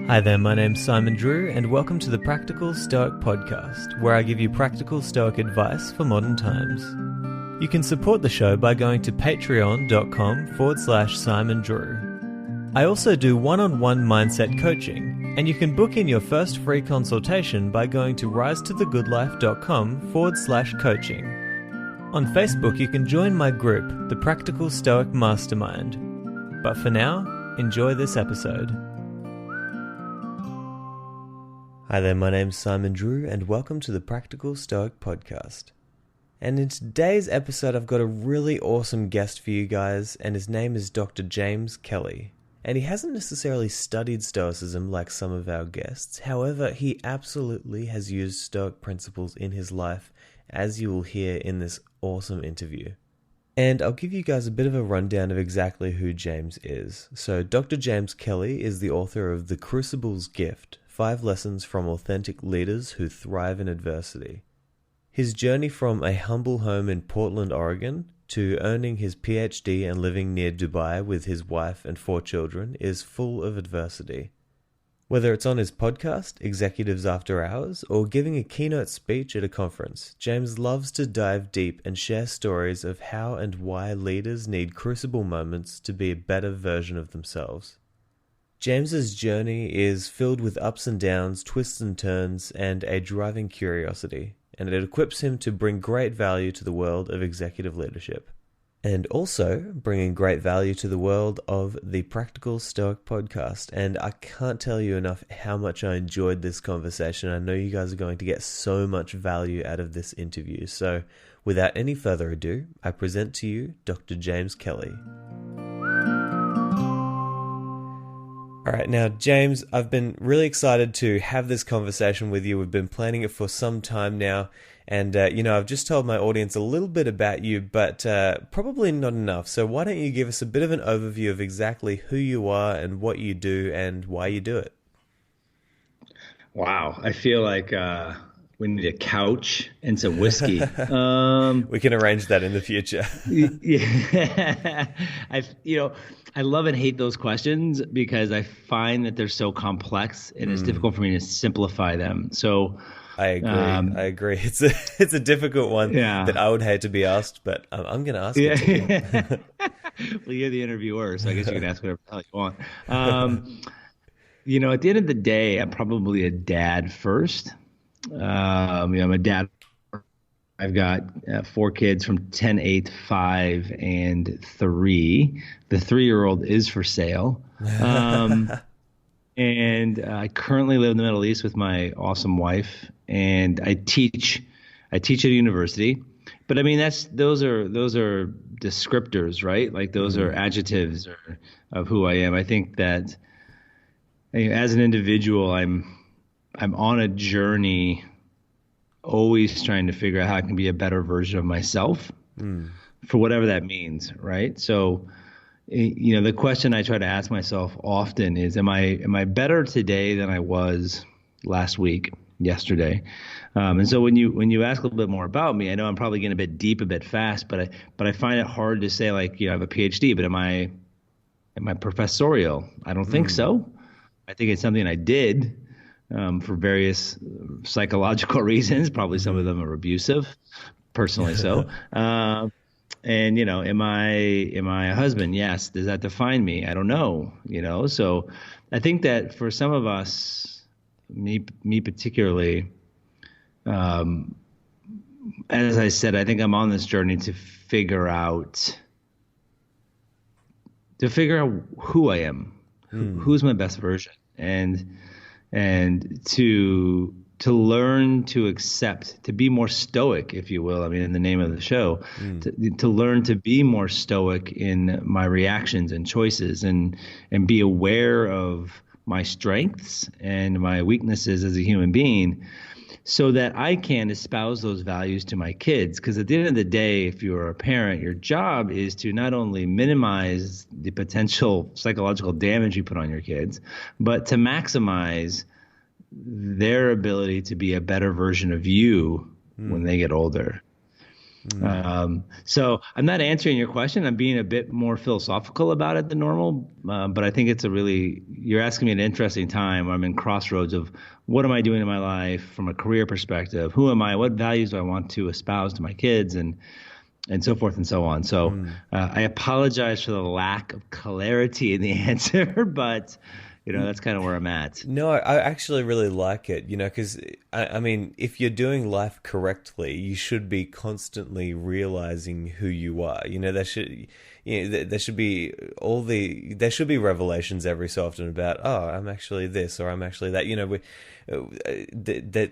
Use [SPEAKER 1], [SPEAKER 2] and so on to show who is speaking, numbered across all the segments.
[SPEAKER 1] Hi there, my name's Simon Drew, and welcome to the Practical Stoic Podcast, where I give you practical Stoic advice for modern times. You can support the show by going to patreon.com/Simon Drew. I also do one-on-one mindset coaching, and you can book in your first free consultation by going to risetothegoodlife.com/coaching. On Facebook, you can join my group, the Practical Stoic Mastermind. But for now, enjoy this episode. Hi there, my name's Simon Drew, and welcome to the Practical Stoic Podcast. And in today's episode, I've got a really awesome guest for you guys, and his name is Dr. James Kelly. And he hasn't necessarily studied Stoicism like some of our guests. However, he absolutely has used Stoic principles in his life, as you will hear in this awesome interview. And I'll give you guys a bit of a rundown of exactly who James is. So Dr. James Kelly is the author of The Crucible's Gift, 5 Lessons from Authentic Leaders Who Thrive in Adversity. His journey from a humble home in Portland, Oregon, to earning his PhD and living near Dubai with his wife and 4 children is full of adversity. Whether it's on his podcast, Executives After Hours, or giving a keynote speech at a conference, James loves to dive deep and share stories of how and why leaders need crucible moments to be a better version of themselves. James's journey is filled with ups and downs, twists and turns, and a driving curiosity, and it equips him to bring great value to the world of executive leadership, and also bringing great value to the world of the Practical Stoic Podcast. And I can't tell you enough how much I enjoyed this conversation. I know you guys are going to get so much value out of this interview. So without any further ado, I present to you Dr. James Kelly. All right, now, James, I've been really excited to have this conversation with you. We've been planning it for some time now. And, I've just told my audience a little bit about you, but probably not enough. So why don't you give us a bit of an overview of exactly who you are and what you do and why you do it?
[SPEAKER 2] Wow. I feel like we need a couch and some whiskey.
[SPEAKER 1] We can arrange that in the future.
[SPEAKER 2] Yeah. I love and hate those questions because I find that they're so complex and it's difficult for me to simplify them. So
[SPEAKER 1] I agree. It's a difficult one that I would hate to be asked, but I'm going to ask it.
[SPEAKER 2] Well, you're the interviewer, so I guess you can ask whatever the hell you want. At the end of the day, I'm probably a dad first. I'm a dad. I've got 4 kids from 10, 8, 5, and 3. The 3-year-old is for sale. And I currently live in the Middle East with my awesome wife, and I teach at a university. But I mean, those are descriptors, right? Like those are adjectives of who I am. I think that as an individual, I'm on a journey, always trying to figure out how I can be a better version of myself, for whatever that means, right? So, the question I try to ask myself often is, am I better today than I was yesterday? And so when you ask a little bit more about me, I know I'm probably getting a bit deep, a bit fast, but I find it hard to say, like, I have a PhD, but am I professorial? I don't think so. I think it's something I did for various psychological reasons. Probably some of them are abusive, personally so. And, am I a husband? Yes. Does that define me? I don't know, So I think that for some of us, me particularly, as I said, I think I'm on this journey to figure out who I am, who's my best version, and to learn to accept, to be more stoic, if you will. I mean, in the name of the show, to learn to be more stoic in my reactions and choices, and be aware of my strengths and my weaknesses as a human being, so that I can espouse those values to my kids. Because at the end of the day, if you're a parent, your job is to not only minimize the potential psychological damage you put on your kids, but to maximize their ability to be a better version of you when they get older. So I'm not answering your question. I'm being a bit more philosophical about it than normal. But I think you're asking me an interesting time where I'm in crossroads of what am I doing in my life from a career perspective? Who am I? What values do I want to espouse to my kids and so forth and so on. So I apologize for the lack of clarity in the answer, but that's kind of where I'm at.
[SPEAKER 1] No, I actually really like it, because I mean, if you're doing life correctly, you should be constantly realizing who you are. There should be there should be revelations every so often about, oh, I'm actually this or I'm actually that. That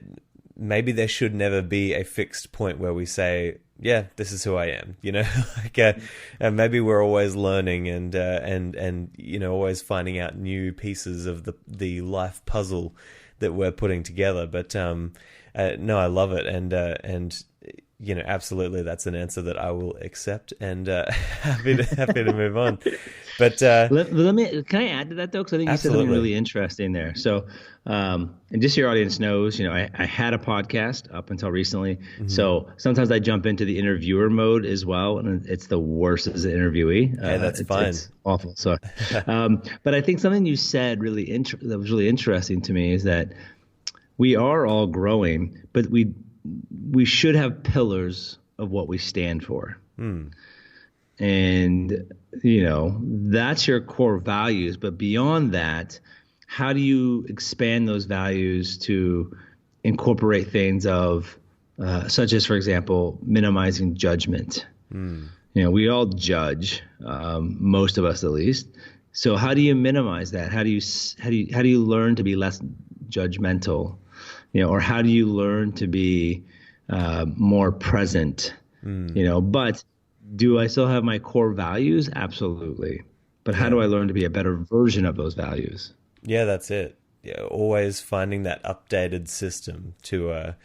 [SPEAKER 1] maybe there should never be a fixed point where we say, yeah, this is who I am. And maybe we're always learning and always finding out new pieces of the life puzzle that we're putting together. But no, I love it, and absolutely, that's an answer that I will accept, and happy to move on. But
[SPEAKER 2] can I add to that though? Because I think you said something really interesting there. So, and just so your audience knows, I had a podcast up until recently. Mm-hmm. So sometimes I jump into the interviewer mode as well, and it's the worst as an interviewee.
[SPEAKER 1] Yeah, that's fine.
[SPEAKER 2] It's awful. So, but I think something you said that was really interesting to me is that we are all growing, but we should have pillars of what we stand for. And, that's your core values. But beyond that, how do you expand those values to incorporate things such as, for example, minimizing judgment? We all judge, most of us at least. So how do you minimize that? How do you learn to be less judgmental? Or how do you learn to be more present? But do I still have my core values? Absolutely. But how do I learn to be a better version of those values?
[SPEAKER 1] Yeah, that's it. Yeah, always finding that updated system to I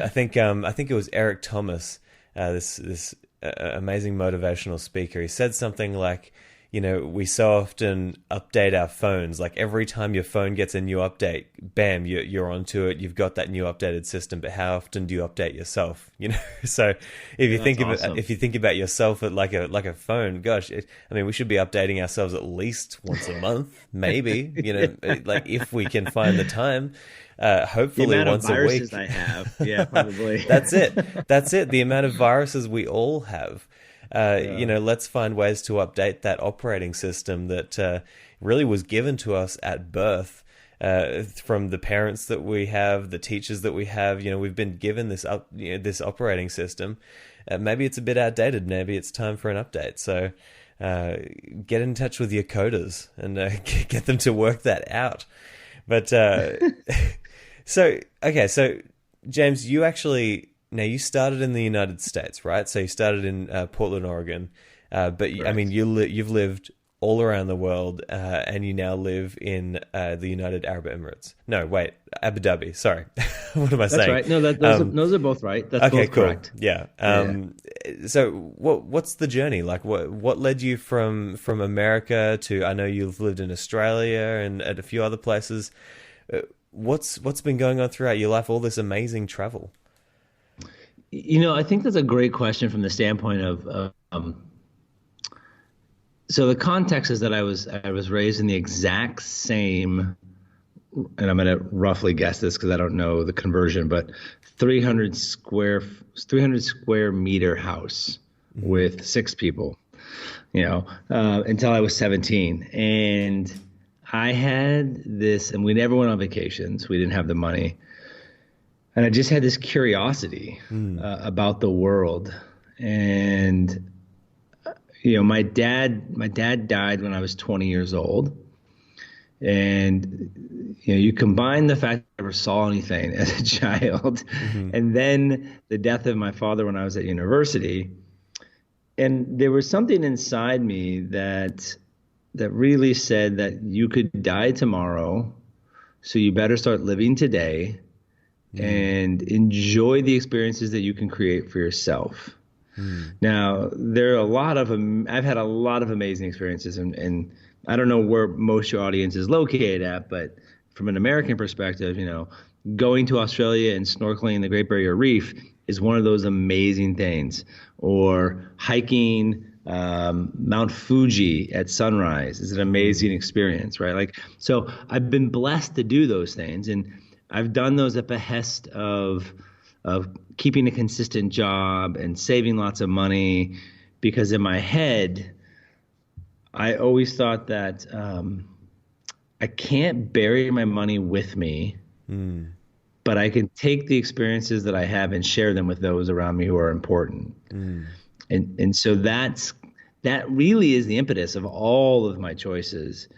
[SPEAKER 1] think it was Eric Thomas, this amazing motivational speaker. He said something like, we so often update our phones. Like every time your phone gets a new update, bam, you're onto it. You've got that new updated system. But how often do you update yourself? So if you think about yourself like a phone, gosh, we should be updating ourselves at least once a month, maybe. Like if we can find the time. Hopefully once a week.
[SPEAKER 2] The amount of viruses I have, yeah, probably.
[SPEAKER 1] That's it. The amount of viruses we all have. Let's find ways to update that operating system that really was given to us at birth from the parents that we have, the teachers that we have. We've been given this operating system. Maybe it's a bit outdated. Maybe it's time for an update. So get in touch with your coders and get them to work that out. But so James, you actually. Now, you started in the United States, right? So you started in Portland, Oregon. But,
[SPEAKER 2] Correct.
[SPEAKER 1] You've lived all around the world, and you now live in the United Arab Emirates. No, wait, Abu Dhabi. Sorry. What am I saying?
[SPEAKER 2] That's right. No, those are both right. That's
[SPEAKER 1] okay,
[SPEAKER 2] both
[SPEAKER 1] cool.
[SPEAKER 2] correct.
[SPEAKER 1] Yeah. So what's the journey? Like, what led you from America to, I know you've lived in Australia and at a few other places. What's been going on throughout your life, all this amazing travel?
[SPEAKER 2] I think that's a great question from the standpoint of, so the context is that I was raised in the exact same, and I'm going to roughly guess this because I don't know the conversion, but 300 square meter house with 6 people, until I was 17. And I had this, and we never went on vacations. We didn't have the money. And I just had this curiosity about the world. And, my dad died when I was 20 years old. And, you combine the fact that I never saw anything as a child, and then the death of my father when I was at university. And there was something inside me that really said that you could die tomorrow, so you better start living today. And enjoy the experiences that you can create for yourself. Now, there are I've had a lot of amazing experiences, and I don't know where most of your audience is located at, but from an American perspective, going to Australia and snorkeling in the Great Barrier Reef is one of those amazing things. Or hiking Mount Fuji at sunrise is an amazing experience, right? Like, so I've been blessed to do those things, and I've done those at behest of keeping a consistent job and saving lots of money, because in my head, I always thought that I can't bury my money with me, but I can take the experiences that I have and share them with those around me who are important. And so that really is the impetus of all of my choices,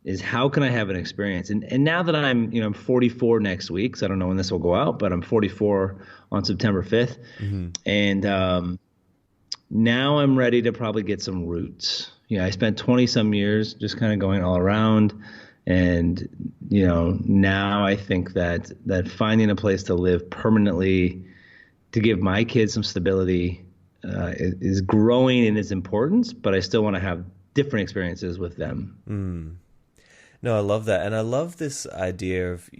[SPEAKER 2] is how can I have an experience? And now that I'm 44 next week, so I don't know when this will go out, but I'm 44 on September 5th. And now I'm ready to probably get some roots. I spent 20 some years just kind of going all around. And, now I think that finding a place to live permanently, to give my kids some stability, is growing in its importance, but I still want to have different experiences with them.
[SPEAKER 1] No, I love that. And I love this idea of,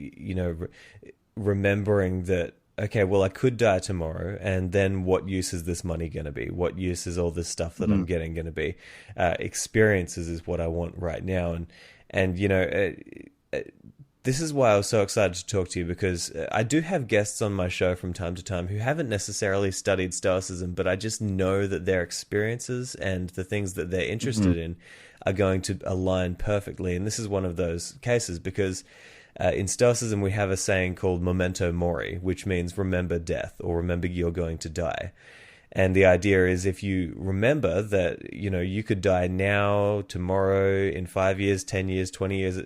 [SPEAKER 1] remembering that, okay, well, I could die tomorrow, and then what use is this money going to be? What use is all this stuff that I'm getting going to be? Experiences is what I want right now. And this is why I was so excited to talk to you, because I do have guests on my show from time to time who haven't necessarily studied Stoicism, but I just know that their experiences and the things that they're interested in are going to align perfectly. And this is one of those cases, because in Stoicism we have a saying called memento mori, which means remember death, or remember you're going to die. And the idea is, if you remember that, you could die now, tomorrow, in 5 years, 10 years, 20 years,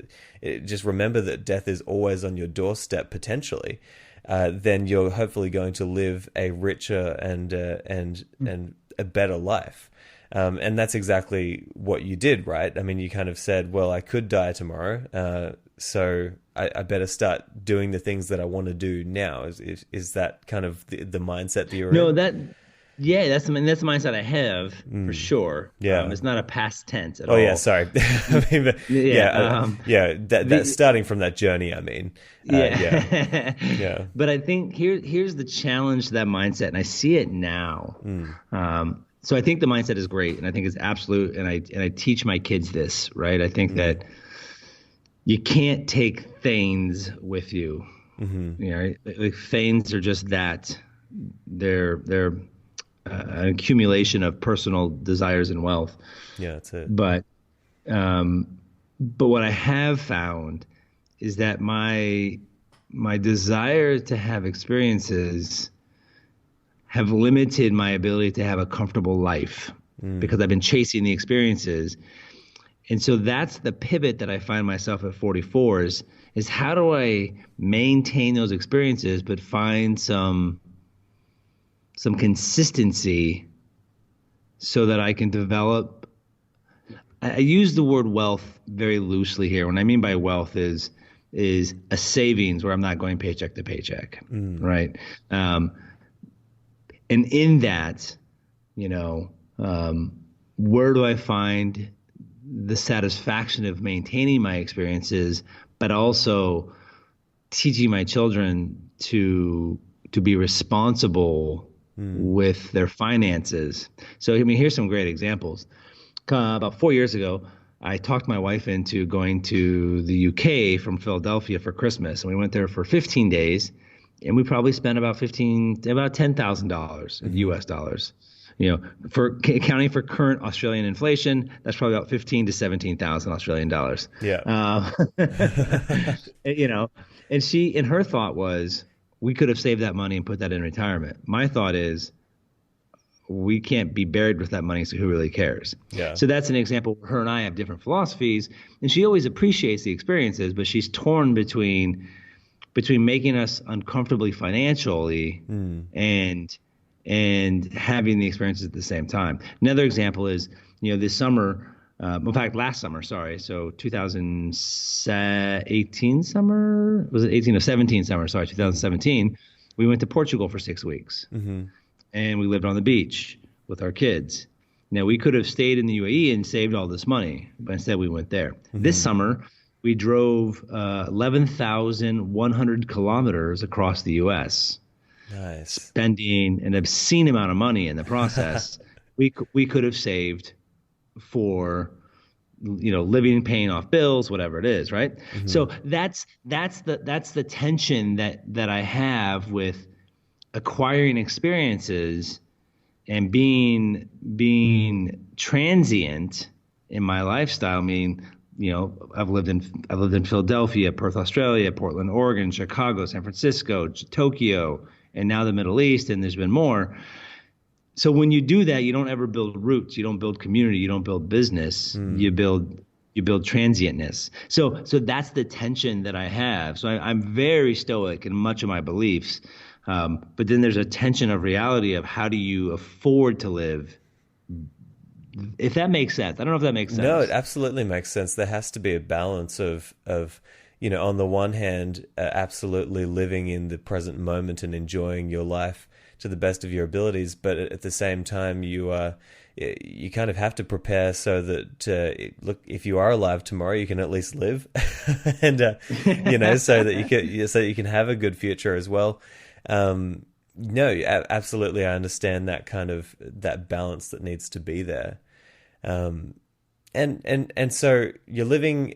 [SPEAKER 1] just remember that death is always on your doorstep potentially, then you're hopefully going to live a richer and a better life. And that's exactly what you did, right? I mean, you kind of said, well, I could die tomorrow, so I better start doing the things that I want to do now. Is that kind of the mindset that you're in?
[SPEAKER 2] Yeah, that's the mindset I have for sure.
[SPEAKER 1] Yeah,
[SPEAKER 2] it's not a past tense at all.
[SPEAKER 1] Oh yeah, sorry. I mean, starting from that journey. I mean, yeah.
[SPEAKER 2] But I think here's the challenge to that mindset, and I see it now. So I think the mindset is great, and I think it's absolute, and I teach my kids this, right? I think that you can't take things with you. Like things are just that. They're an accumulation of personal desires and wealth.
[SPEAKER 1] Yeah, that's it.
[SPEAKER 2] But what I have found is that my desire to have experiences have limited my ability to have a comfortable life, because I've been chasing the experiences. And so that's the pivot that I find myself at 44 is how do I maintain those experiences but find some consistency so that I can develop. I use the word wealth very loosely here. What I mean by wealth is a savings where I'm not going paycheck to paycheck, right? And in that, where do I find the satisfaction of maintaining my experiences, but also teaching my children to be responsible with their finances. So, here's some great examples. About 4 years ago, I talked my wife into going to the UK from Philadelphia for Christmas. And we went there for 15 days, and we probably spent about $10,000 in US dollars. For accounting for current Australian inflation, that's probably about 15 to 17,000 Australian dollars.
[SPEAKER 1] Yeah.
[SPEAKER 2] And her thought was, we could have saved that money and put that in retirement. My thought is, we can't be buried with that money, so who really cares?
[SPEAKER 1] Yeah.
[SPEAKER 2] So that's an example where her and I have different philosophies, and she always appreciates the experiences, but she's torn between making us uncomfortably financially and having the experiences at the same time. Another example is, this summer, in fact, last summer, sorry. So 2018 summer, was it 18 or 17 summer? Sorry, 2017. We went to Portugal for 6 weeks, and we lived on the beach with our kids. Now, we could have stayed in the UAE and saved all this money, but instead we went there. This summer, we drove 11,100 kilometers across the U.S.
[SPEAKER 1] Nice.
[SPEAKER 2] spending an obscene amount of money in the process, we could have saved for, living, paying off bills, whatever it is, right? So that's the tension that I have with acquiring experiences and being transient in my lifestyle. Meaning, I've lived in Philadelphia, Perth, Australia, Portland, Oregon, Chicago, San Francisco, Tokyo, and now the Middle East, and there's been more. So when you do that, you don't ever build roots, you don't build community, you don't build business, you build transientness. So that's the tension that I have. So I'm very stoic in much of my beliefs, but then there's a tension of reality of how do you afford to live, if that makes sense. I don't know if that makes sense.
[SPEAKER 1] No, it absolutely makes sense. There has to be a balance of on the one hand, absolutely living in the present moment and enjoying your life to the best of your abilities, but at the same time, you kind of have to prepare so that look, if you are alive tomorrow, you can at least live, and so that you can have a good future as well. No, absolutely, I understand that balance that needs to be there, and so you're living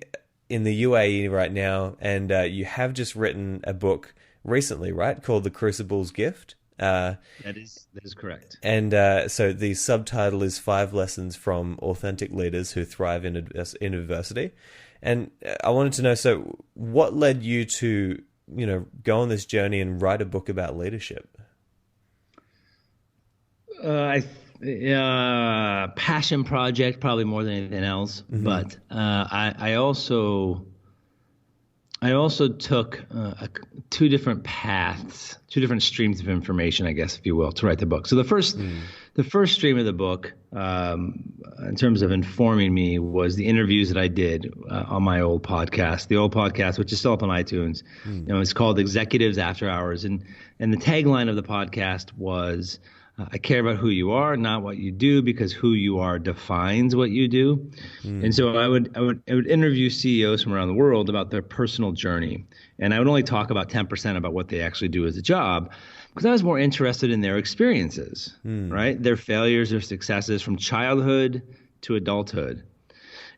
[SPEAKER 1] in the UAE right now, and you have just written a book recently, right, called The Crucible's Gift.
[SPEAKER 2] That is correct.
[SPEAKER 1] And so the subtitle is 5 Lessons from Authentic Leaders Who Thrive in Adversity. And I wanted to know, so what led you to, go on this journey and write a book about leadership?
[SPEAKER 2] Passion project, probably more than anything else. But I also took two different paths, two different streams of information, I guess, if you will, to write the book. So the first stream of the book, in terms of informing me, was the interviews that I did on my old podcast, which is still up on iTunes. It's called Executives After Hours, and the tagline of the podcast was, I care about who you are, not what you do, because who you are defines what you do. And so I would interview CEOs from around the world about their personal journey. And I would only talk about 10% about what they actually do as a job, because I was more interested in their experiences, right? Their failures, their successes from childhood to adulthood.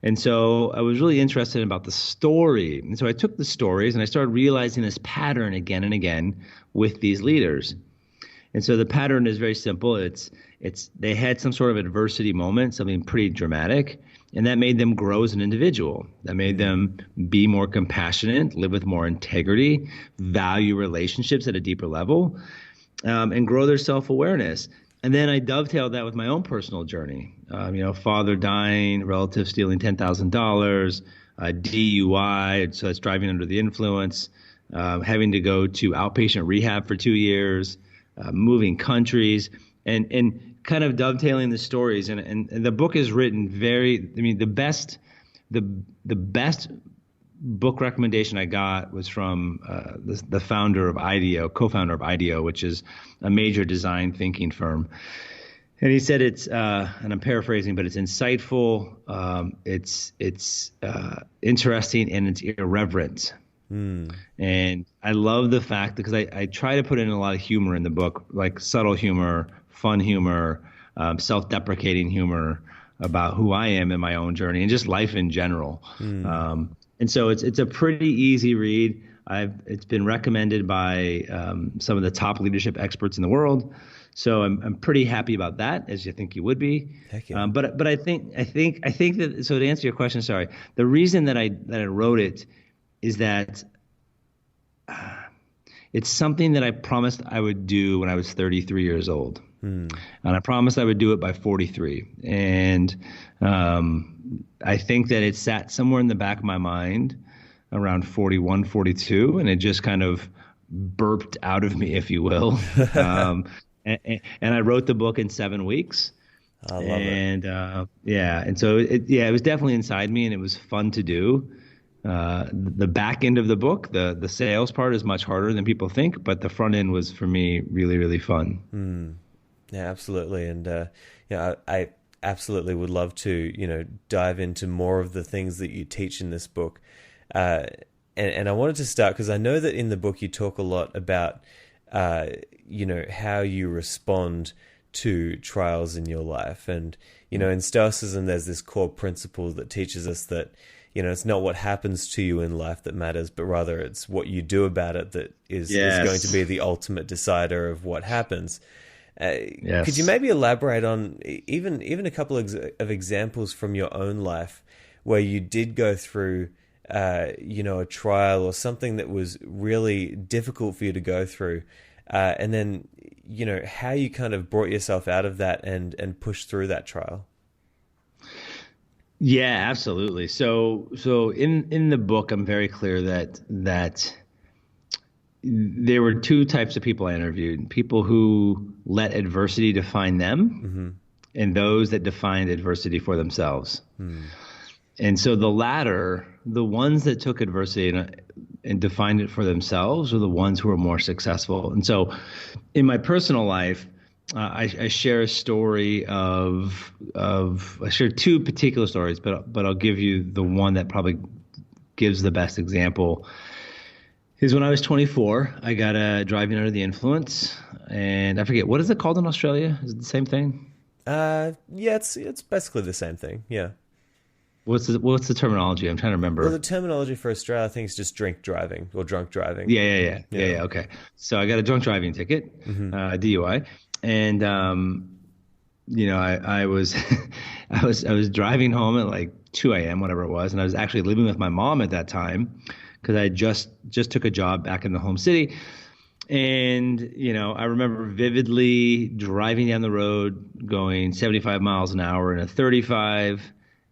[SPEAKER 2] And so I was really interested about the story. And so I took the stories and I started realizing this pattern again and again with these leaders. And so the pattern is very simple. It's they had some sort of adversity moment, something pretty dramatic, and that made them grow as an individual. That made them be more compassionate, live with more integrity, value relationships at a deeper level, and grow their self-awareness. And then I dovetailed that with my own personal journey. Father dying, relative stealing $10,000, DUI, so that's driving under the influence, having to go to outpatient rehab for 2 years, moving countries, and kind of dovetailing the stories. And the book is written the best book recommendation I got was from the founder of co-founder of IDEO, which is a major design thinking firm. And he said it's, and I'm paraphrasing, but it's insightful, it's interesting, and it's irreverent. And I love the fact, because I try to put in a lot of humor in the book, like subtle humor, fun humor, self-deprecating humor about who I am in my own journey and just life in general. And so it's a pretty easy read. It's been recommended by some of the top leadership experts in the world. So I'm pretty happy about that, as you think you would be.
[SPEAKER 1] Heck yeah.
[SPEAKER 2] But I think that, so to answer your question, sorry, the reason that I wrote it is that it's something that I promised I would do when I was 33 years old. And I promised I would do it by 43. And I think that it sat somewhere in the back of my mind around 41, 42, and it just kind of burped out of me, if you will. And I wrote the book in 7 weeks.
[SPEAKER 1] I love it.
[SPEAKER 2] And so it was definitely inside me, and it was fun to do. The back end of the book, the sales part, is much harder than people think, but the front end was, for me, really, really fun.
[SPEAKER 1] Yeah, absolutely. And I absolutely would love to dive into more of the things that you teach in this book. And I wanted to start because I know that in the book you talk a lot about how you respond to trials in your life. And, in Stoicism, there's this core principle that teaches us that, it's not what happens to you in life that matters, but rather it's what you do about it that is going to be the ultimate decider of what happens.
[SPEAKER 2] Yes.
[SPEAKER 1] Could you maybe elaborate on even a couple of examples from your own life where you did go through, a trial or something that was really difficult for you to go through, and then, how you kind of brought yourself out of that and pushed through that trial?
[SPEAKER 2] Yeah, absolutely. So in the book, I'm very clear that there were two types of people I interviewed: people who let adversity define them, and those that defined adversity for themselves. And so the latter, the ones that took adversity and defined it for themselves, are the ones who are more successful. And so in my personal life, I share a story I share two particular stories, but I'll give you the one that probably gives the best example. Is when I was 24, I got a driving under the influence, and I forget, what is it called in Australia? Is it the same thing?
[SPEAKER 1] Yeah, it's basically the same thing. Yeah.
[SPEAKER 2] What's the terminology? I'm trying to remember.
[SPEAKER 1] Well, the terminology for Australia, I think, is just drink driving or drunk driving.
[SPEAKER 2] Yeah. Okay. So I got a drunk driving ticket, DUI, and I was I was driving home at like 2 a.m., whatever it was, and I was actually living with my mom at that time because I just took a job back in the home city. And, I remember vividly driving down the road going 75 miles an hour in a 35.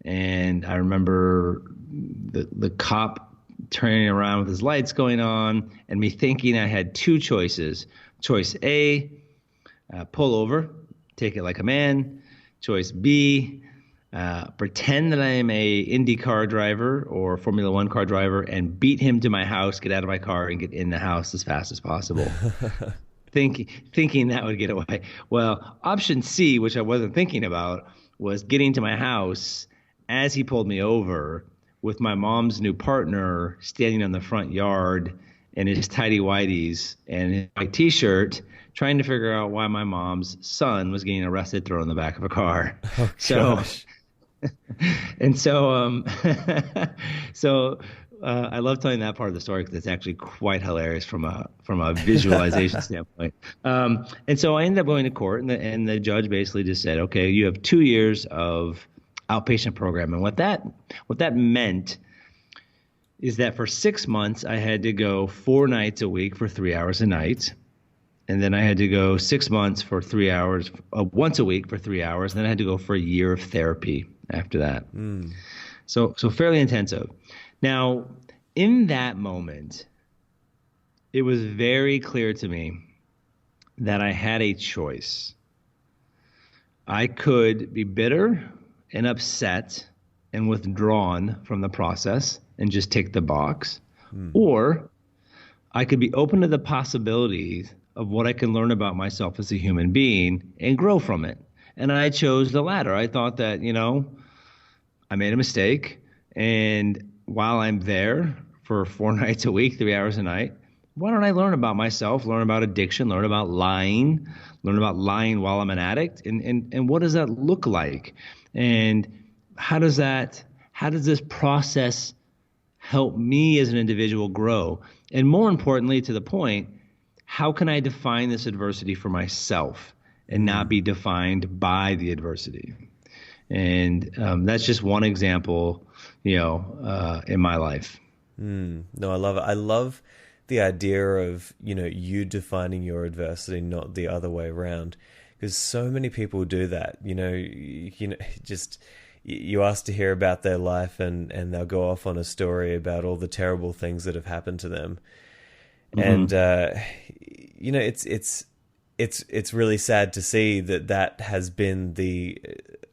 [SPEAKER 2] And I remember the cop turning around with his lights going on and me thinking I had two choices. Choice A, pull over, take it like a man. Choice B, pretend that I am a Indy car driver or Formula One car driver and beat him to my house, get out of my car, and get in the house as fast as possible. Thinking that would get away. Well, option C, which I wasn't thinking about, was getting to my house as he pulled me over with my mom's new partner standing on the front yard in his tighty-whities and his white T-shirt, trying to figure out why my mom's son was getting arrested, thrown in the back of a car.
[SPEAKER 1] Oh, gosh.
[SPEAKER 2] So I love telling that part of the story because it's actually quite hilarious from a visualization standpoint. And so I ended up going to court, and the judge basically just said, okay, you have 2 years of outpatient program. And what that meant is that for 6 months, I had to go 4 nights a week for 3 hours a night. And then I had to go 6 months for 3 hours, once a week for 3 hours. And then I had to go for a year of therapy after that. So fairly intensive. Now, in that moment, it was very clear to me that I had a choice. I could be bitter and upset and withdrawn from the process and just tick the box, or I could be open to the possibilities of what I can learn about myself as a human being and grow from it. And I chose the latter. I thought that, I made a mistake, and while I'm there for 4 nights a week, 3 hours a night, why don't I learn about myself, learn about addiction, learn about lying while I'm an addict, and what does that look like? And how does this process help me as an individual grow? And more importantly, to the point, how can I define this adversity for myself and not be defined by the adversity? And that's just one example, in my life.
[SPEAKER 1] No, I love it. I love the idea of, you defining your adversity, not the other way around. Because so many people do that, just you ask to hear about their life and they'll go off on a story about all the terrible things that have happened to them. And, it's really sad to see that has been the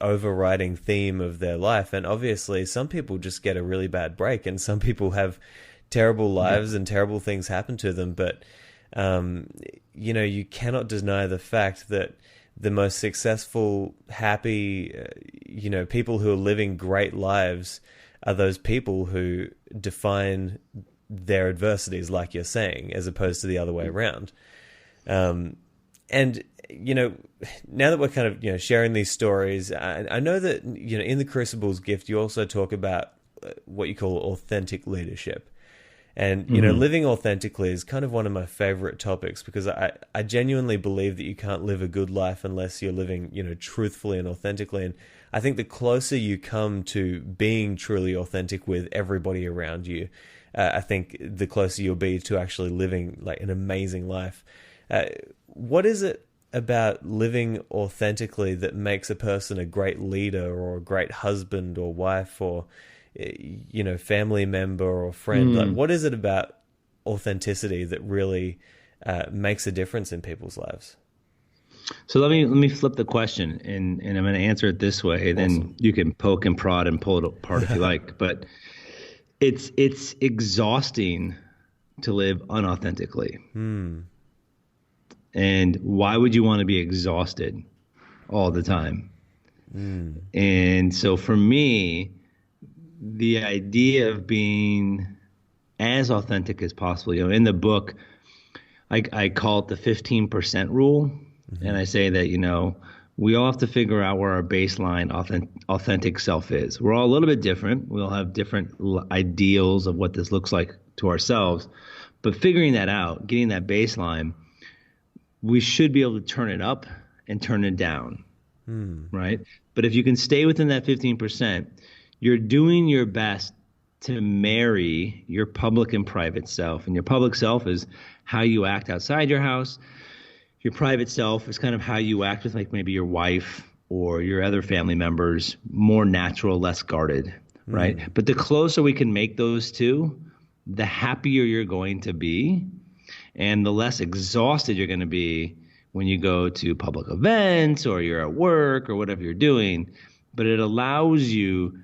[SPEAKER 1] overriding theme of their life. And obviously some people just get a really bad break, and some people have terrible lives and terrible things happen to them. But, you cannot deny the fact that the most successful, happy, people who are living great lives are those people who define their adversities, like you're saying, as opposed to the other way around. And, now that we're kind of, sharing these stories, I know that, in the Crucible's gift, you also talk about what you call authentic leadership. And, living authentically is kind of one of my favorite topics, because I genuinely believe that you can't live a good life unless you're living, truthfully and authentically. And I think the closer you come to being truly authentic with everybody around you, I think the closer you'll be to actually living like an amazing life. What is it about living authentically that makes a person a great leader or a great husband or wife or, family member or friend? Like, what is it about authenticity that really makes a difference in people's lives?
[SPEAKER 2] So let me flip the question, and I'm going to answer it this way. Awesome. Then you can poke and prod and pull it apart if you like. But it's exhausting to live unauthentically. And why would you want to be exhausted all the time? And so for me, the idea of being as authentic as possible, in the book, I call it the 15% rule. And I say that, we all have to figure out where our baseline authentic self is. We're all a little bit different. We all have different ideals of what this looks like to ourselves. But figuring that out, getting that baseline, we should be able to turn it up and turn it down, right? But if you can stay within that 15%, you're doing your best to marry your public and private self. And your public self is how you act outside your house. Your private self is kind of how you act with like maybe your wife or your other family members, more natural, less guarded, right? But the closer we can make those two, the happier you're going to be and the less exhausted you're going to be when you go to public events or you're at work or whatever you're doing. But it allows you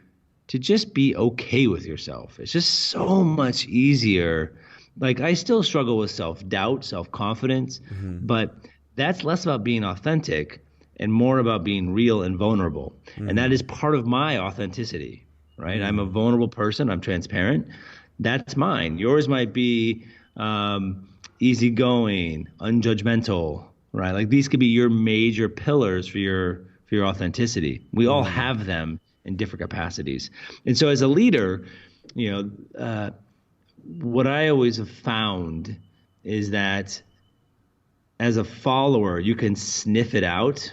[SPEAKER 2] to just be okay with yourself. It's just so much easier. Like, I still struggle with self-doubt, self-confidence, but that's less about being authentic and more about being real and vulnerable. And that is part of my authenticity, right? I'm a vulnerable person. I'm transparent. That's mine. Yours might be easygoing, unjudgmental, right? Like, these could be your major pillars for your authenticity. We all have them in different capacities. And so as a leader, what I always have found is that as a follower, you can sniff it out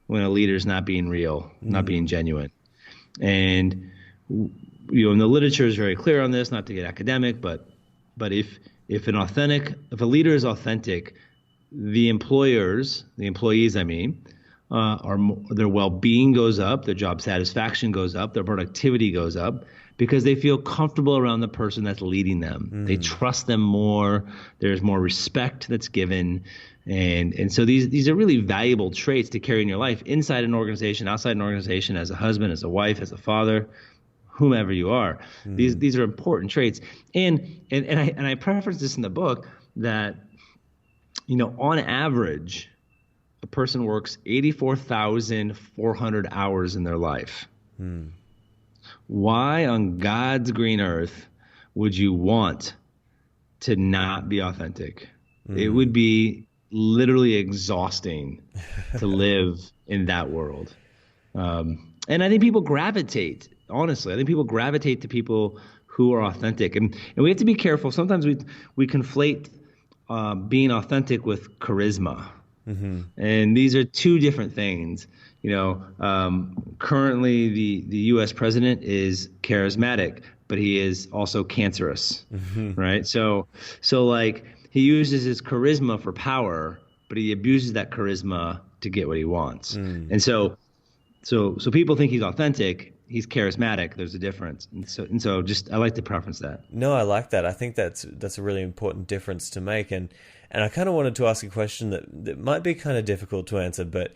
[SPEAKER 2] when a leader's not being real, not being genuine. And, and the literature is very clear on this, not to get academic, but if a leader is authentic, the employees, their well-being goes up, their job satisfaction goes up, their productivity goes up, because they feel comfortable around the person that's leading them. They trust them more. There's more respect that's given. And so these are really valuable traits to carry in your life, inside an organization, outside an organization, as a husband, as a wife, as a father, whomever you are. These are important traits. And I preface this in the book that, on average, a person works 84,400 hours in their life. Why on God's green earth would you want to not be authentic? It would be literally exhausting to live in that world. And I think people gravitate, honestly, to people who are authentic. And we have to be careful. Sometimes we conflate being authentic with charisma. And these are two different things. Currently the U.S. president is charismatic, but he is also cancerous, right? So like, he uses his charisma for power, but he abuses that charisma to get what he wants. And so people think he's authentic. He's charismatic. There's a difference. And so just, I like to preference that.
[SPEAKER 1] No, I like that. I think that's a really important difference to make. And I kind of wanted to ask a question that might be kind of difficult to answer, but,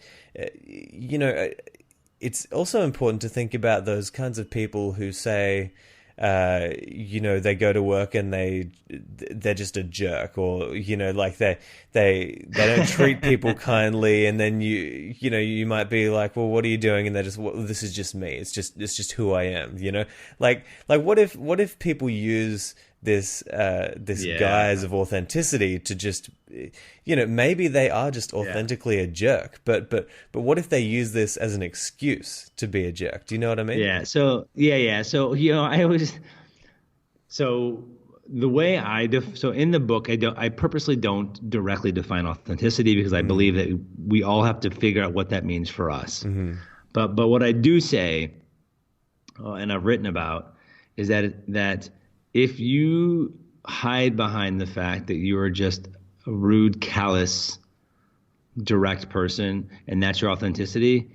[SPEAKER 1] it's also important to think about those kinds of people who say, they go to work and they're just a jerk, or, like they don't treat people kindly. And then you might be like, well, what are you doing? And they're just, well, this is just me. It's just who I am, like what if people use this guise of authenticity to just, maybe they are just authentically a jerk, but what if they use this as an excuse to be a jerk? Do you know what I mean?
[SPEAKER 2] Yeah. So the way in the book, I purposely don't directly define authenticity because I believe that we all have to figure out what that means for us. Mm-hmm. But what I do say, and I've written about, is that if you hide behind the fact that you are just a rude, callous, direct person, and that's your authenticity,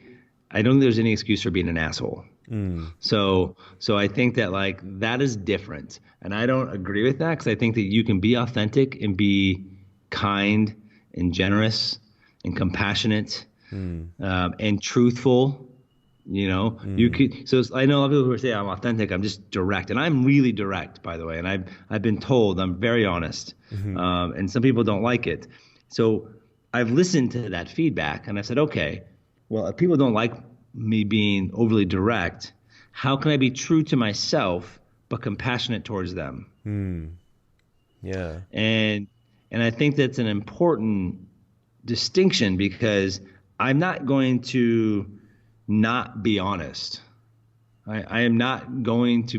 [SPEAKER 2] I don't think there's any excuse for being an asshole. So I think that that is different, and I don't agree with that because I think that you can be authentic and be kind and generous and compassionate and truthful. You could. So I know a lot of people who say I'm authentic. I'm just direct, and I'm really direct, by the way. And I've been told I'm very honest, and some people don't like it. So I've listened to that feedback, and I said, okay, well, if people don't like me being overly direct, how can I be true to myself but compassionate towards them?
[SPEAKER 1] Yeah.
[SPEAKER 2] And I think that's an important distinction because I'm not going to not be honest. I am not going to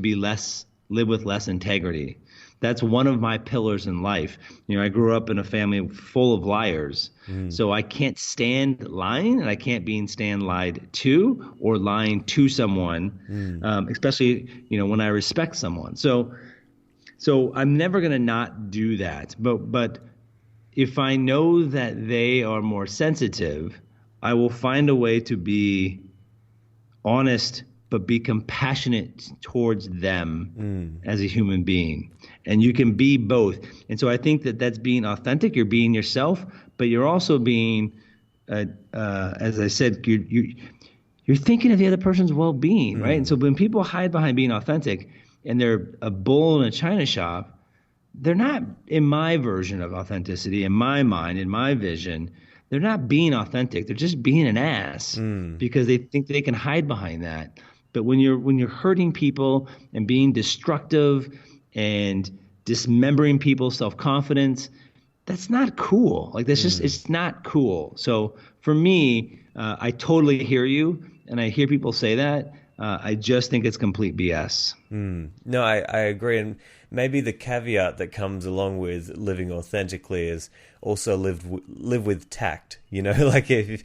[SPEAKER 2] live with less integrity. That's one of my pillars in life. I grew up in a family full of liars. So I can't stand lying, and I can't stand lied to or lying to someone, especially, when I respect someone. So I'm never going to not do that. But if I know that they are more sensitive, I will find a way to be honest, but be compassionate towards them as a human being. And you can be both. And so I think that that's being authentic. You're being yourself, but you're also being, as I said, you're thinking of the other person's well-being, right? And so when people hide behind being authentic and they're a bull in a china shop, they're not, in my version of authenticity, in my mind, in my vision, they're not being authentic. They're just being an ass because they think they can hide behind that. But when you're hurting people and being destructive and dismembering people's self-confidence, that's not cool. It's not cool. So for me, I totally hear you, and I hear people say that. I just think it's complete BS.
[SPEAKER 1] No, I agree. And maybe the caveat that comes along with living authentically is also live with tact. If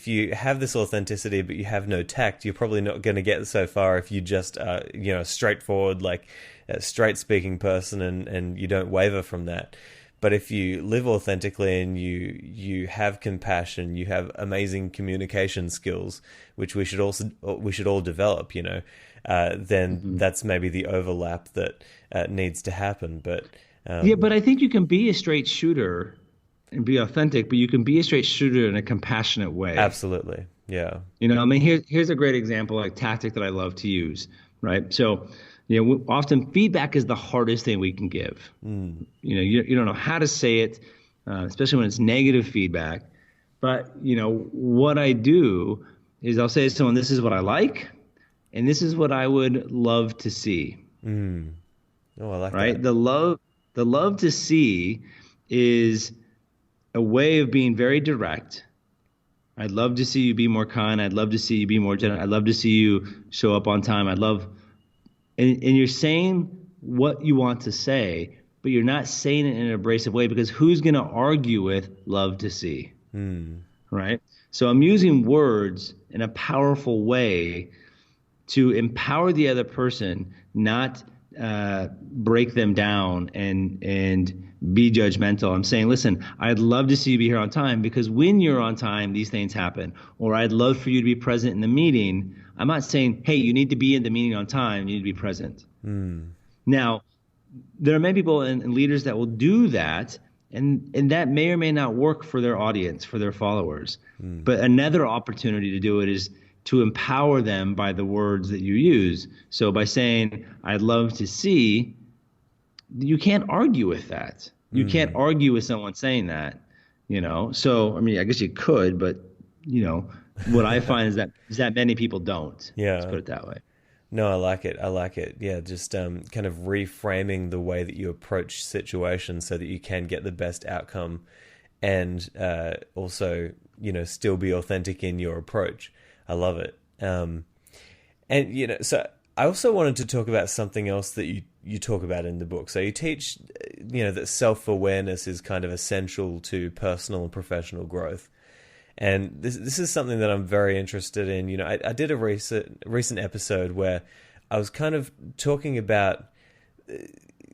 [SPEAKER 1] you have this authenticity but you have no tact, you're probably not going to get so far if you just are straightforward, a straight speaking person and you don't waver from that. But if you live authentically and you have compassion, you have amazing communication skills, which we should all develop, then that's maybe the overlap that needs to happen. But
[SPEAKER 2] but I think you can be a straight shooter and be authentic, but you can be a straight shooter in a compassionate way.
[SPEAKER 1] Absolutely, yeah.
[SPEAKER 2] Here's a great example, tactic that I love to use, right? So. Often feedback is the hardest thing we can give. You don't know how to say it, especially when it's negative feedback. But, what I do is I'll say to someone, this is what I like, and this is what I would love to see.
[SPEAKER 1] Oh, I like
[SPEAKER 2] right?
[SPEAKER 1] that.
[SPEAKER 2] The love to see is a way of being very direct. I'd love to see you be more kind. I'd love to see you be more generous. I'd love to see you show up on time. And you're saying what you want to say, but you're not saying it in an abrasive way because who's going to argue with love to see, right? So I'm using words in a powerful way to empower the other person, not break them down and be judgmental. I'm saying, listen, I'd love to see you be here on time because when you're on time, these things happen. Or I'd love for you to be present in the meeting. I'm not saying, hey, you need to be in the meeting on time. You need to be present. Now, there are many people and leaders that will do that, and that may or may not work for their audience, for their followers. But another opportunity to do it is to empower them by the words that you use. So by saying, I'd love to see, you can't argue with that. You can't argue with someone saying that, So, I guess you could, but, what I find is that many people don't.
[SPEAKER 1] Yeah.
[SPEAKER 2] Let's put it that way.
[SPEAKER 1] No, I like it. I like it. Yeah, just kind of reframing the way that you approach situations so that you can get the best outcome, and also, still be authentic in your approach. I love it. And so I also wanted to talk about something else that you talk about in the book. So you teach, that self-awareness is kind of essential to personal and professional growth. And this is something that I'm very interested in. I did a recent episode where I was kind of talking about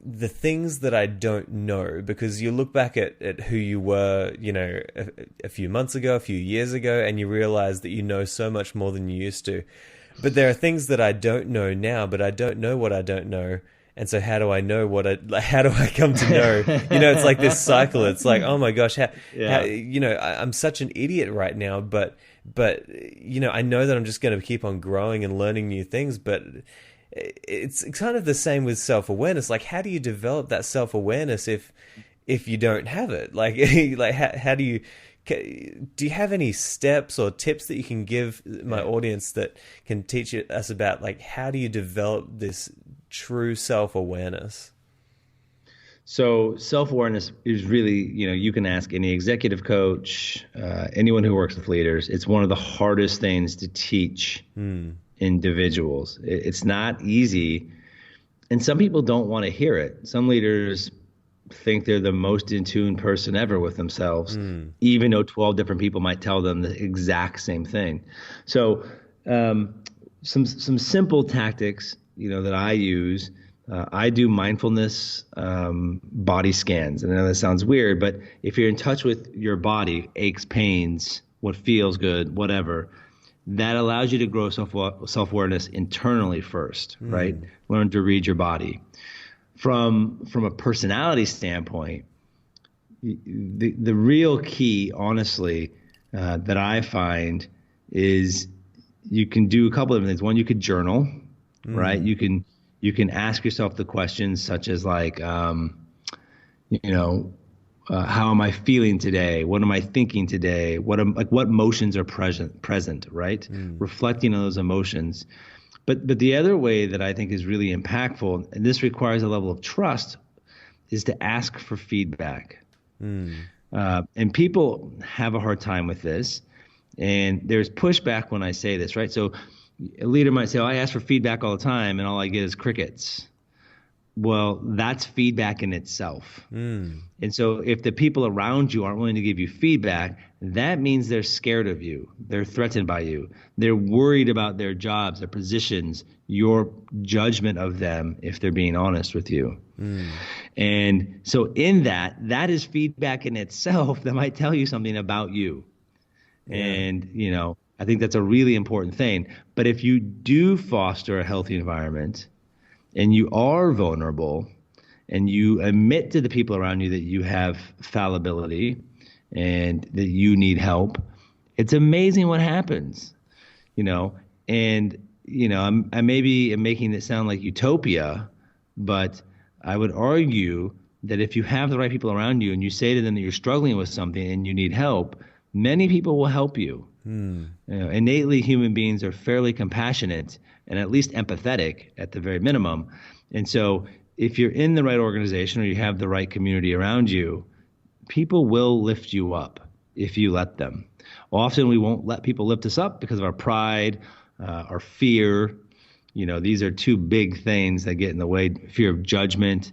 [SPEAKER 1] the things that I don't know, because you look back at who you were, a few months ago, a few years ago, and you realize that you know so much more than you used to. But there are things that I don't know now, but I don't know what I don't know. And so how do I know how do I come to know? It's like this cycle. It's like, oh my gosh, how I'm such an idiot right now, but I know that I'm just going to keep on growing and learning new things. But it's kind of the same with self-awareness. Like, how do you develop that self-awareness if you don't have it? Like, how do you have any steps or tips that you can give my audience that can teach us about, like, how do you develop this true self-awareness?
[SPEAKER 2] So self-awareness is really, you can ask any executive coach, anyone who works with leaders. It's one of the hardest things to teach individuals. It's not easy. And some people don't want to hear it. Some leaders think they're the most in tune person ever with themselves, even though 12 different people might tell them the exact same thing. So some simple tactics, that I use. I do mindfulness body scans. And I know that sounds weird, but if you're in touch with your body, aches, pains, what feels good, whatever, that allows you to grow self-awareness internally first, right? Learn to read your body. From a personality standpoint, the real key, honestly, that I find is you can do a couple of things. One, you could journal, right? You can ask yourself the questions such as like, how am I feeling today? What am I thinking today? What emotions are present, right? Reflecting on those emotions. But the other way that I think is really impactful, and this requires a level of trust, is to ask for feedback. And people have a hard time with this, and there's pushback when I say this, right? So a leader might say, I ask for feedback all the time, and all I get is crickets. Well, that's feedback in itself. And so if the people around you aren't willing to give you feedback, that means they're scared of you. They're threatened by you. They're worried about their jobs, their positions, your judgment of them, if they're being honest with you. And so in that is feedback in itself that might tell you something about you. And, I think that's a really important thing. But if you do foster a healthy environment and you are vulnerable and you admit to the people around you that you have fallibility and that you need help, it's amazing what happens, and, I maybe am making it sound like utopia, but I would argue that if you have the right people around you and you say to them that you're struggling with something and you need help, many people will help you. Innately, human beings are fairly compassionate and at least empathetic at the very minimum. And so if you're in the right organization or you have the right community around you, people will lift you up if you let them. Often we won't let people lift us up because of our pride, our fear. These are two big things that get in the way: fear of judgment,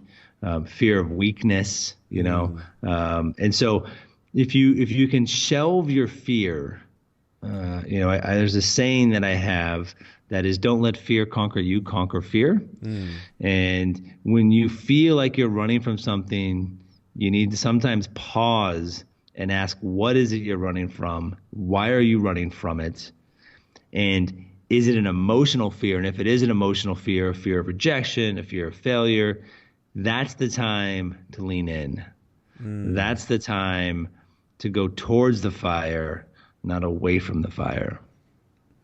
[SPEAKER 2] fear of weakness, and so if you can shelve your fear, there's a saying that I have that is, don't let fear conquer you, conquer fear. And when you feel like you're running from something, you need to sometimes pause and ask, what is it you're running from? Why are you running from it? And is it an emotional fear? And if it is an emotional fear, a fear of rejection, a fear of failure, that's the time to lean in. That's the time to go towards the fire, not away from the fire.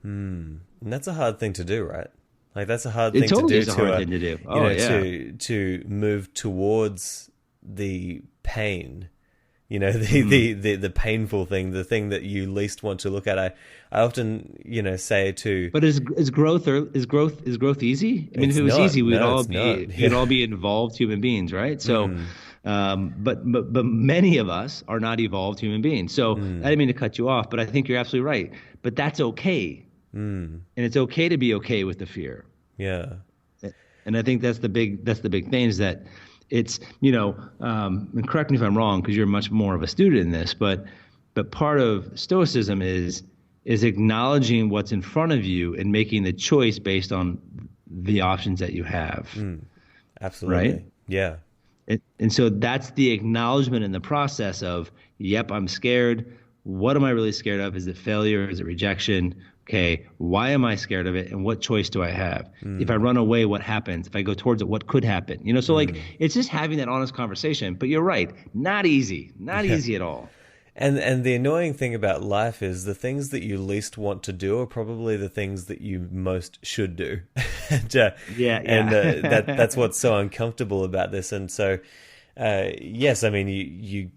[SPEAKER 1] And that's a hard thing to do, right? Like, that's a hard thing
[SPEAKER 2] to do.
[SPEAKER 1] It's
[SPEAKER 2] a hard thing to do. Oh,
[SPEAKER 1] to move towards the pain the painful thing, the thing that you least want to look at. I often, say to.
[SPEAKER 2] But is growth easy? I mean, if it was easy, we'd all be involved human beings, right? So, but many of us are not evolved human beings. So I didn't mean to cut you off, but I think you're absolutely right. But that's okay, and it's okay to be okay with the fear.
[SPEAKER 1] Yeah,
[SPEAKER 2] and I think that's the big thing, is that it's, and correct me if I'm wrong, because you're much more of a student in this, but part of Stoicism is acknowledging what's in front of you and making the choice based on the options that you have.
[SPEAKER 1] Absolutely.
[SPEAKER 2] Right?
[SPEAKER 1] Yeah.
[SPEAKER 2] And so that's the acknowledgement in the process of, yep, I'm scared. What am I really scared of? Is it failure? Is it rejection? Okay, why am I scared of it? And what choice do I have? If I run away, what happens? If I go towards it, what could happen? So it's just having that honest conversation. But you're right, not easy at all.
[SPEAKER 1] And the annoying thing about life is the things that you least want to do are probably the things that you most should do. That's what's so uncomfortable about this. And so, yes, I mean, you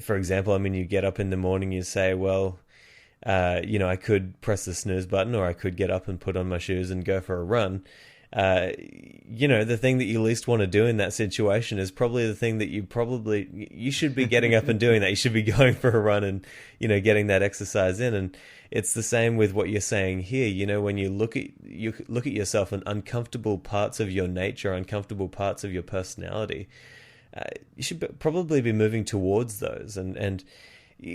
[SPEAKER 1] for example, I mean, you get up in the morning, you say, well, I could press the snooze button, or I could get up and put on my shoes and go for a run. The thing that you least want to do in that situation is probably the thing that you should be getting up and doing that. You should be going for a run and, getting that exercise in. And it's the same with what you're saying here. When you look at yourself and uncomfortable parts of your nature, uncomfortable parts of your personality, you should probably be moving towards those. And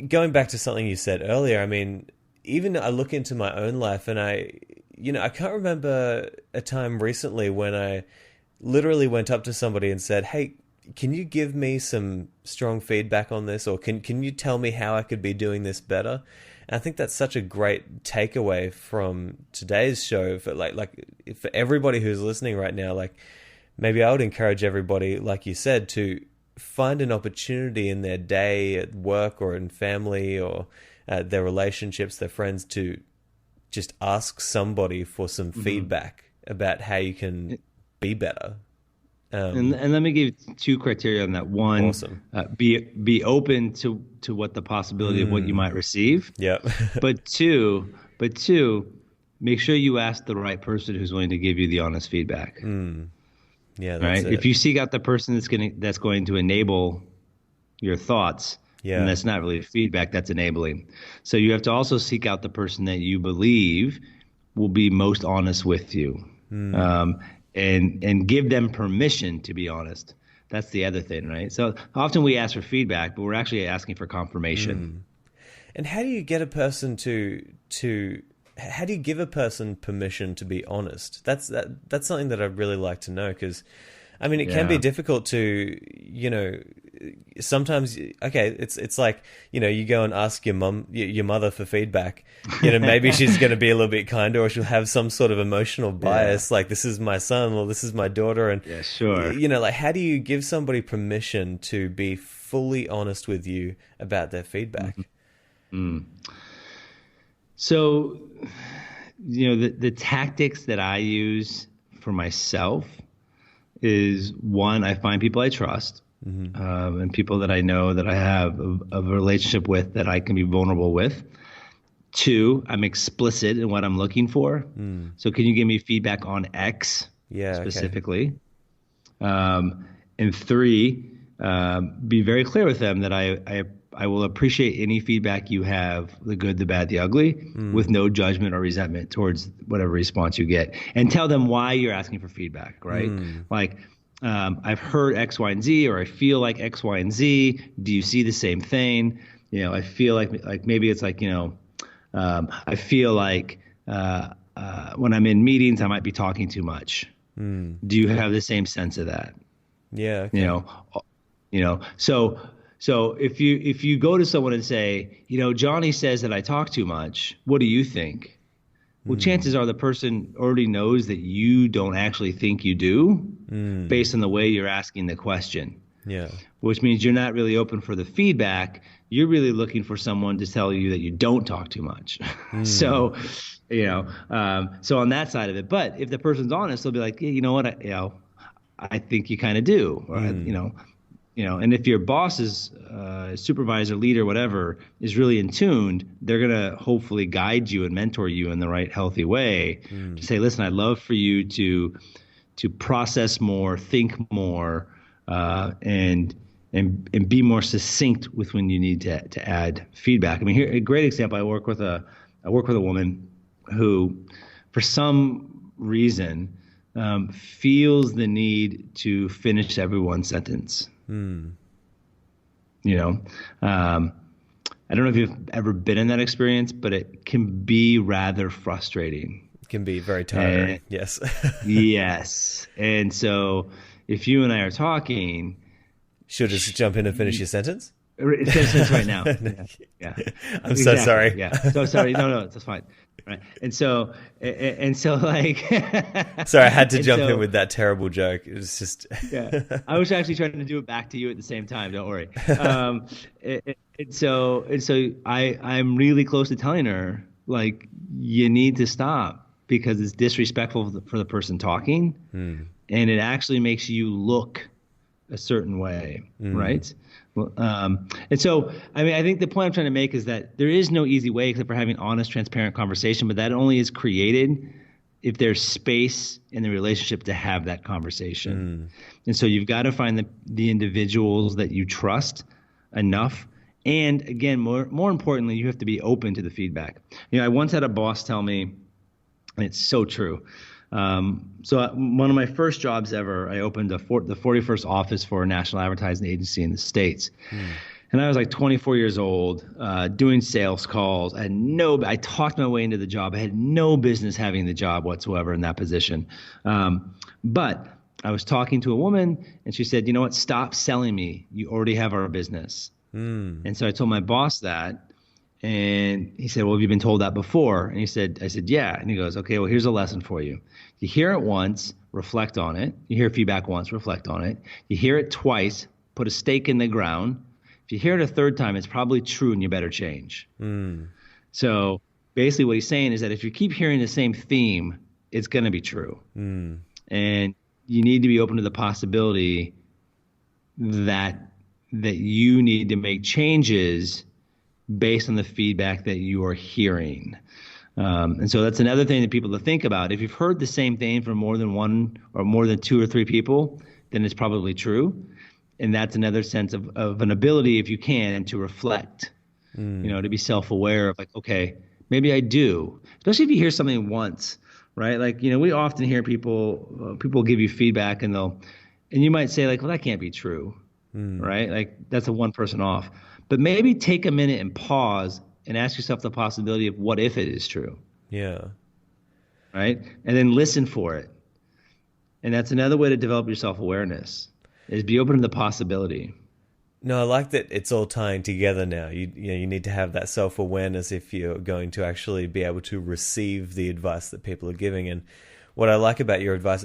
[SPEAKER 1] going back to something you said earlier, I mean, even I look into my own life and I can't remember a time recently when I literally went up to somebody and said, hey, can you give me some strong feedback on this? Or can you tell me how I could be doing this better? And I think that's such a great takeaway from today's show for for everybody who's listening right now. Like, maybe I would encourage everybody, like you said, to find an opportunity in their day at work or in family or their relationships, their friends, to just ask somebody for some feedback about how you can be better.
[SPEAKER 2] And let me give 2 criteria on that. One,
[SPEAKER 1] awesome.
[SPEAKER 2] Be open to what the possibility of what you might receive.
[SPEAKER 1] Yeah.
[SPEAKER 2] but two, make sure you ask the right person who's willing to give you the honest feedback.
[SPEAKER 1] Yeah, that's
[SPEAKER 2] right.
[SPEAKER 1] it.
[SPEAKER 2] If you seek out the person that's going to enable your thoughts, and that's not really feedback, that's enabling. So you have to also seek out the person that you believe will be most honest with you, and give them permission to be honest. That's the other thing, right? So often we ask for feedback, but we're actually asking for confirmation.
[SPEAKER 1] And how do you get a person how do you give a person permission to be honest? That's something that I'd really like to know, because I mean, it can be difficult to, sometimes, okay, it's like, you go and ask your mother for feedback, maybe she's going to be a little bit kinder, or she'll have some sort of emotional bias, like, this is my son or this is my daughter. And, how do you give somebody permission to be fully honest with you about their feedback?
[SPEAKER 2] So, the tactics that I use for myself is, one, I find people I trust, and people that I know that I have a relationship with that I can be vulnerable with. 2, I'm explicit in what I'm looking for. So can you give me feedback on X specifically? Okay. And 3, be very clear with them that I will appreciate any feedback you have, the good, the bad, the ugly, with no judgment or resentment towards whatever response you get. And tell them why you're asking for feedback, right? Like, I've heard X, Y, and Z, or I feel like X, Y, and Z. Do you see the same thing? I feel like maybe it's like, I feel like when I'm in meetings, I might be talking too much. Do you have the same sense of that?
[SPEAKER 1] Yeah. Okay.
[SPEAKER 2] So if you go to someone and say, Johnny says that I talk too much, what do you think? Well, chances are the person already knows that you don't actually think you do, based on the way you're asking the question. Yeah. Which means you're not really open for the feedback. You're really looking for someone to tell you that you don't talk too much. So on that side of it. But if the person's honest, they'll be like, you know what, I think you kind of do, or And if your boss is supervisor, leader, whatever, is really in tuned, they're going to hopefully guide you and mentor you in the right healthy way to say, listen, I'd love for you to process more, think more, and be more succinct with when you need to add feedback. I mean, here a great example. I work with a woman who, for some reason, feels the need to finish every one sentence. I don't know if you've ever been in that experience, but it can be rather frustrating.
[SPEAKER 1] It can be very tiring. Yes.
[SPEAKER 2] Yes. And so if you and I are talking,
[SPEAKER 1] she'll just jump in and finish your sentence?
[SPEAKER 2] Sentence right now. Yeah.
[SPEAKER 1] I'm so sorry.
[SPEAKER 2] Yeah. So sorry. No, it's fine. Right. And so like.
[SPEAKER 1] Sorry, I had to jump in with that terrible joke. It was just.
[SPEAKER 2] Yeah. I was actually trying to do it back to you at the same time. Don't worry. And so I'm really close to telling her, like, you need to stop because it's disrespectful for the person talking, and it actually makes you look a certain way, right? And so, I mean, I think the point I'm trying to make is that there is no easy way except for having honest, transparent conversation, but that only is created if there's space in the relationship to have that conversation. And so you've got to find the individuals that you trust enough. And again, more importantly, you have to be open to the feedback. I once had a boss tell me, and it's so true. So one of my first jobs ever, I opened the 41st office for a national advertising agency in the States. And I was like 24 years old, doing sales calls. I talked my way into the job. I had no business having the job whatsoever in that position. But I was talking to a woman and she said, you know what, stop selling me. You already have our business. And so I told my boss that. And he said, well, have you been told that before? And I said, yeah. And he goes, okay, well, here's a lesson for you. You hear it once, reflect on it. You hear feedback once, reflect on it. You hear it twice, put a stake in the ground. If you hear it a third time, it's probably true and you better change. So basically what he's saying is that if you keep hearing the same theme, it's going to be true. And you need to be open to the possibility that you need to make changes based on the feedback that you are hearing. And so that's another thing that people to think about. If you've heard the same thing from more than one or more than two or three people, then it's probably true. And that's another sense of an ability, if you can, to reflect, to be self-aware of like, okay, maybe I do. Especially if you hear something once, right? Like, we often hear people give you feedback and you might say like, well, that can't be true, right? Like that's a one person off. But maybe take a minute and pause and ask yourself the possibility of what if it is true.
[SPEAKER 1] Yeah.
[SPEAKER 2] Right? And then listen for it. And that's another way to develop your self-awareness, is be open to the possibility.
[SPEAKER 1] No, I like that it's all tying together now. You need to have that self-awareness if you're going to actually be able to receive the advice that people are giving. And what I like about your advice,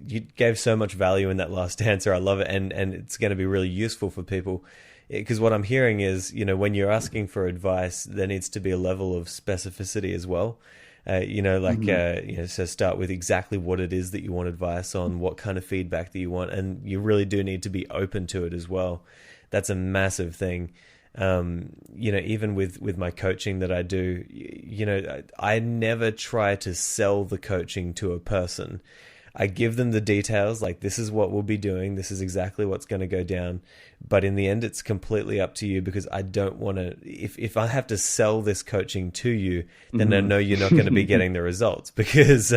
[SPEAKER 1] you gave so much value in that last answer. I love it. And it's going to be really useful for people. Because what I'm hearing is, when you're asking for advice, there needs to be a level of specificity as well. So start with exactly what it is that you want advice on, what kind of feedback that you want, and you really do need to be open to it as well. That's a massive thing. Even with my coaching that I do, I never try to sell the coaching to a person. I give them the details, like this is what we'll be doing, this is exactly what's going to go down. But in the end, it's completely up to you, because I don't want to, if I have to sell this coaching to you, then I know you're not going to be getting the results, because,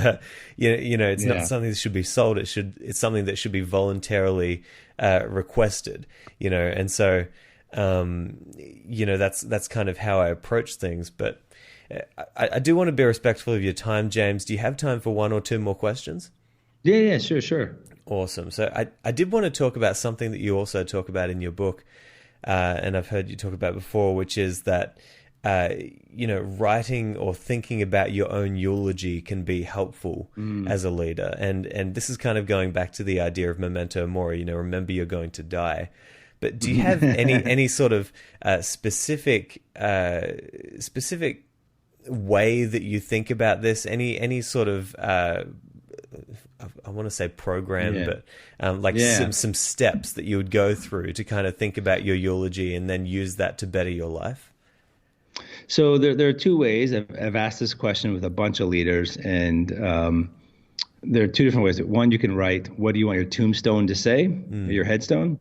[SPEAKER 1] it's not something that should be sold. It's something that should be voluntarily requested, and so, that's kind of how I approach things. But I do want to be respectful of your time, James. Do you have time for one or two more questions?
[SPEAKER 2] Yeah, sure.
[SPEAKER 1] Awesome. So I did want to talk about something that you also talk about in your book, and I've heard you talk about before, which is that, writing or thinking about your own eulogy can be helpful as a leader. And this is kind of going back to the idea of memento mori, remember you're going to die. But do you have any sort of specific way that you think about this? Any sort of I want to say program,
[SPEAKER 2] Yeah.
[SPEAKER 1] but like some steps that you would go through to kind of think about your eulogy and then use that to better your life?
[SPEAKER 2] So there are two ways. I've asked this question with a bunch of leaders, and there are two different ways. One, you can write, what do you want your tombstone to say, or your headstone?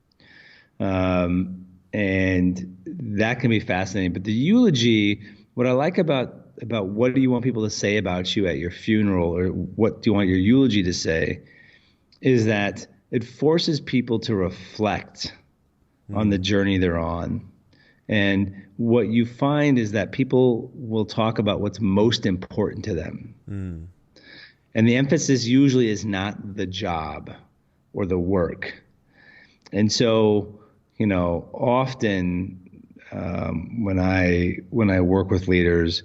[SPEAKER 2] And that can be fascinating. But the eulogy, what I like about what do you want people to say about you at your funeral, or what do you want your eulogy to say, is that it forces people to reflect on the journey they're on. And what you find is that people will talk about what's most important to them. And the emphasis usually is not the job or the work. And so, often when I work with leaders,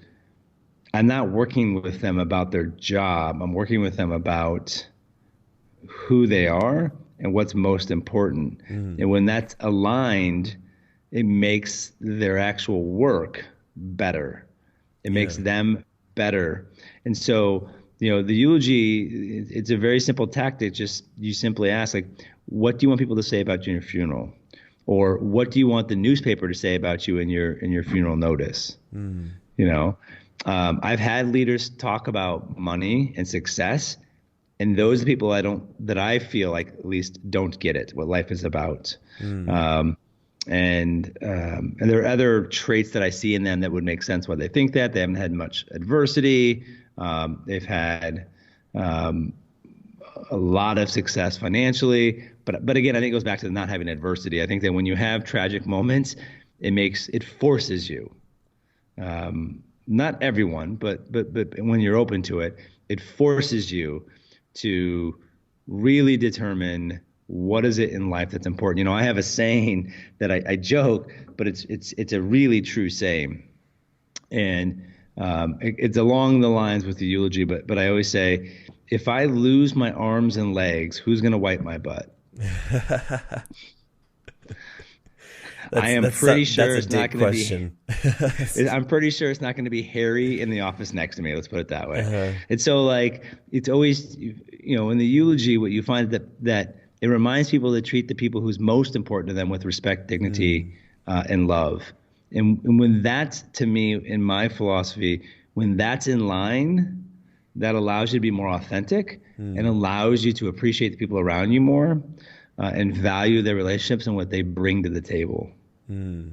[SPEAKER 2] I'm not working with them about their job. I'm working with them about who they are and what's most important. And when that's aligned, it makes their actual work better. It makes them better. And so, the eulogy, it's a very simple tactic. Just you simply ask, like, what do you want people to say about you in your funeral? Or what do you want the newspaper to say about you in your funeral notice? I've had leaders talk about money and success, and those are people that I feel like at least don't get it, what life is about. And there are other traits that I see in them that would make sense why they think that. They haven't had much adversity. They've had a lot of success financially. But again, I think it goes back to not having adversity. I think that when you have tragic moments, it forces you. Not everyone, but when you're open to it, it forces you to really determine what is it in life that's important. I have a saying that I joke, but it's a really true saying, and it's along the lines with the eulogy. But I always say, if I lose my arms and legs, who's going to wipe my butt? I am pretty sure it's not going to be. I'm pretty sure it's not going to be Harry in the office next to me. Let's put it that way. And so, it's always, in the eulogy, what you find that it reminds people to treat the people who's most important to them with respect, dignity, and love. And when that's, to me, in my philosophy, when that's in line, that allows you to be more authentic and allows you to appreciate the people around you more and value their relationships and what they bring to the table.
[SPEAKER 1] No,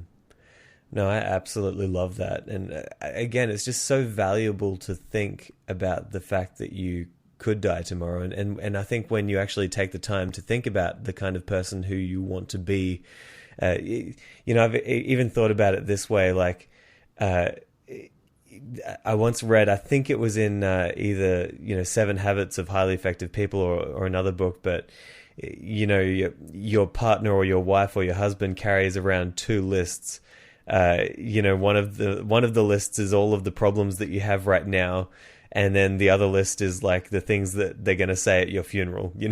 [SPEAKER 1] I absolutely love that. And again, it's just so valuable to think about the fact that you could die tomorrow. And I think when you actually take the time to think about the kind of person who you want to be, I've even thought about it this way, like, I once read, I think it was in either 7 Habits of Highly Effective People or another book, but your partner or your wife or your husband carries around 2 lists. One of the lists is all of the problems that you have right now, and then the other list is like the things that they're going to say at your funeral. We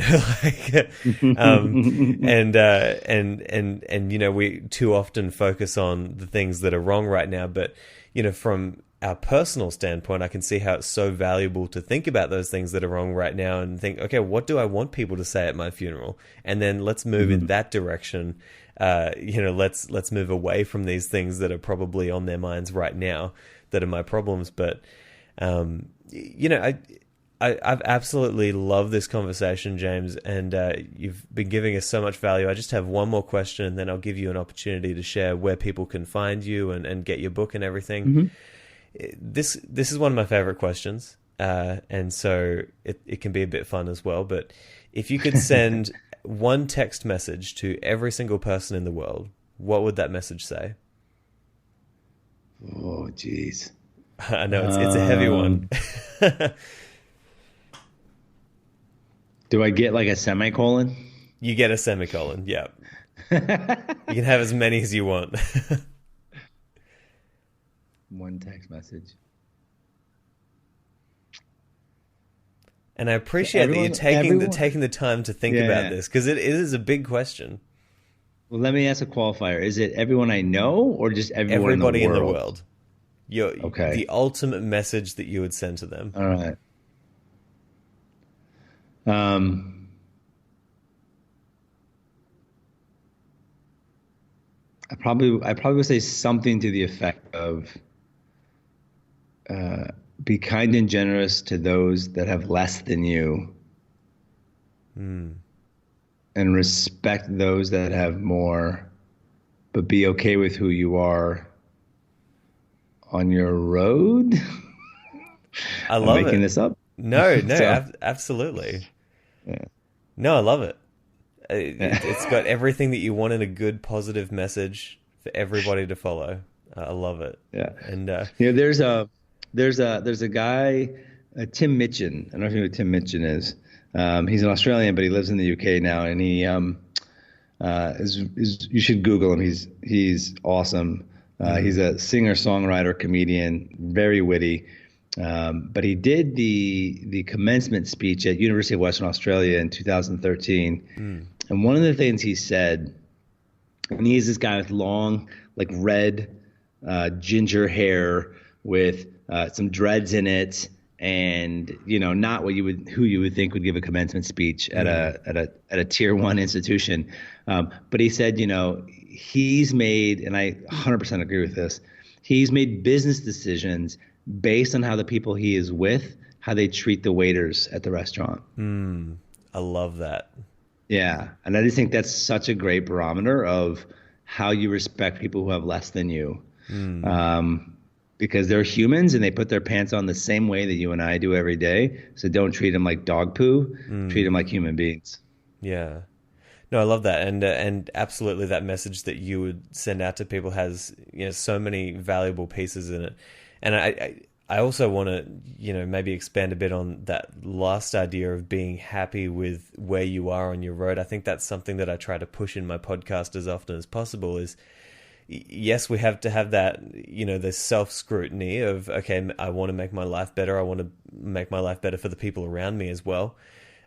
[SPEAKER 1] too often focus on the things that are wrong right now, but from our personal standpoint, I can see how it's so valuable to think about those things that are wrong right now and think, okay, what do I want people to say at my funeral? And then let's move in that direction. Let's move away from these things that are probably on their minds right now that are my problems. But, I've absolutely loved this conversation, James, and you've been giving us so much value. I just have one more question, and then I'll give you an opportunity to share where people can find you and get your book and everything. This is one of my favorite questions, and so it can be a bit fun as well. But if you could send one text message to every single person in the world, what would that message say?
[SPEAKER 2] Oh, geez.
[SPEAKER 1] I know it's a heavy one.
[SPEAKER 2] Do I get like a semicolon?
[SPEAKER 1] You get a semicolon, yeah. You can have as many as you want.
[SPEAKER 2] One text message.
[SPEAKER 1] And I appreciate that you're taking the time to think about this, because it is a big question.
[SPEAKER 2] Well, let me ask a qualifier. Is it everyone I know or just everybody
[SPEAKER 1] in the world? The ultimate message that you would send to them.
[SPEAKER 2] All right. I probably would say something to the effect of be kind and generous to those that have less than you, and respect those that have more, but be okay with who you are on your road.
[SPEAKER 1] I love
[SPEAKER 2] I'm making
[SPEAKER 1] it.
[SPEAKER 2] this up.
[SPEAKER 1] No,
[SPEAKER 2] So,
[SPEAKER 1] absolutely.
[SPEAKER 2] yeah.
[SPEAKER 1] No, I love it. It's got everything that you want in a good, positive message for everybody to follow. I love it.
[SPEAKER 2] Yeah.
[SPEAKER 1] And
[SPEAKER 2] There's a guy, Tim Mitchin. I don't know if you know who Tim Mitchin is. He's an Australian, but he lives in the UK now, and he you should Google him. He's awesome. He's a singer, songwriter, comedian, very witty. But he did the commencement speech at University of Western Australia in 2013. And one of the things he said, and he's this guy with long, like red, ginger hair with some dreads in it, and not who you would think would give a commencement speech at a tier 1 institution. But he said, he's made, and I 100% agree with this, he's made business decisions based on how the people he is with, how they treat the waiters at the restaurant.
[SPEAKER 1] I love that.
[SPEAKER 2] Yeah. And I just think that's such a great barometer of how you respect people who have less than you. Because they're humans and they put their pants on the same way that you and I do every day. So don't treat them like dog poo. Treat them like human beings.
[SPEAKER 1] Yeah. No, I love that. And absolutely that message that you would send out to people has, so many valuable pieces in it. And I also want to, maybe expand a bit on that last idea of being happy with where you are on your road. I think that's something that I try to push in my podcast as often as possible is, yes, we have to have that, the self-scrutiny of, okay, I want to make my life better. I want to make my life better for the people around me as well.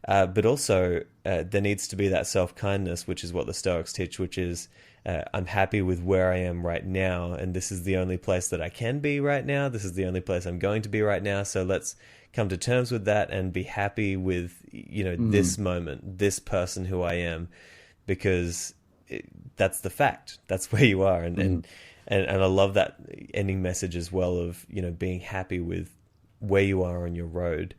[SPEAKER 1] But also there needs to be that self-kindness, which is what the Stoics teach, which is I'm happy with where I am right now. And this is the only place that I can be right now. This is the only place I'm going to be right now. So let's come to terms with that and be happy with, this moment, this person who I am, because that's the fact. That's where you are. And I love that ending message as well of, being happy with where you are on your road.